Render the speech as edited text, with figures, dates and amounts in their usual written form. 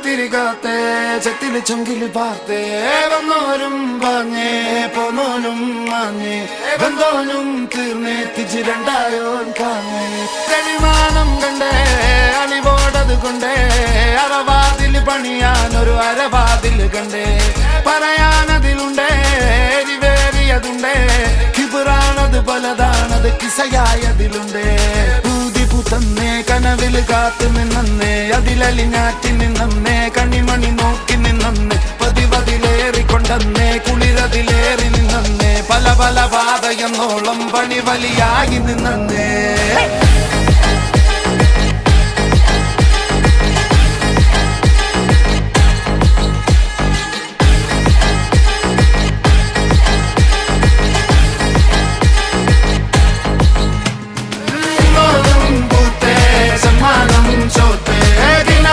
ിരികാത്തെ ചെത്തില് ചൊങ്കില് പാർത്തേ വന്നോരും പാഞ്ഞേ പോന്നോനും മാഞ്ഞേ വന്നോനും തീർന്നേ തിരിച്ച് രണ്ടായോൻ കാഞ്ഞേ തെളിമാനം കണ്ടേ അണിവോടത് കൊണ്ടേ അറവാതിൽ പണിയാനൊരു അരവാതിൽ കണ്ടേ പറയാനതിലുണ്ടേ എരിവേറിയതുണ്ടേ കിബിറാണത് പലതാണത് കിസയായതിലുണ്ടേ തന്നെ കനവില് കാത്തു നിന്നേ അതിലലിഞ്ഞാറ്റി നിന്നേ കണിമണി നോക്കി നിന്നേ പതിവതിലേറിക്കൊണ്ടേ കുളിരതിലേറി നിന്നേ പല പല പാതയെന്നോളം പണി വലിയായി നിന്നേ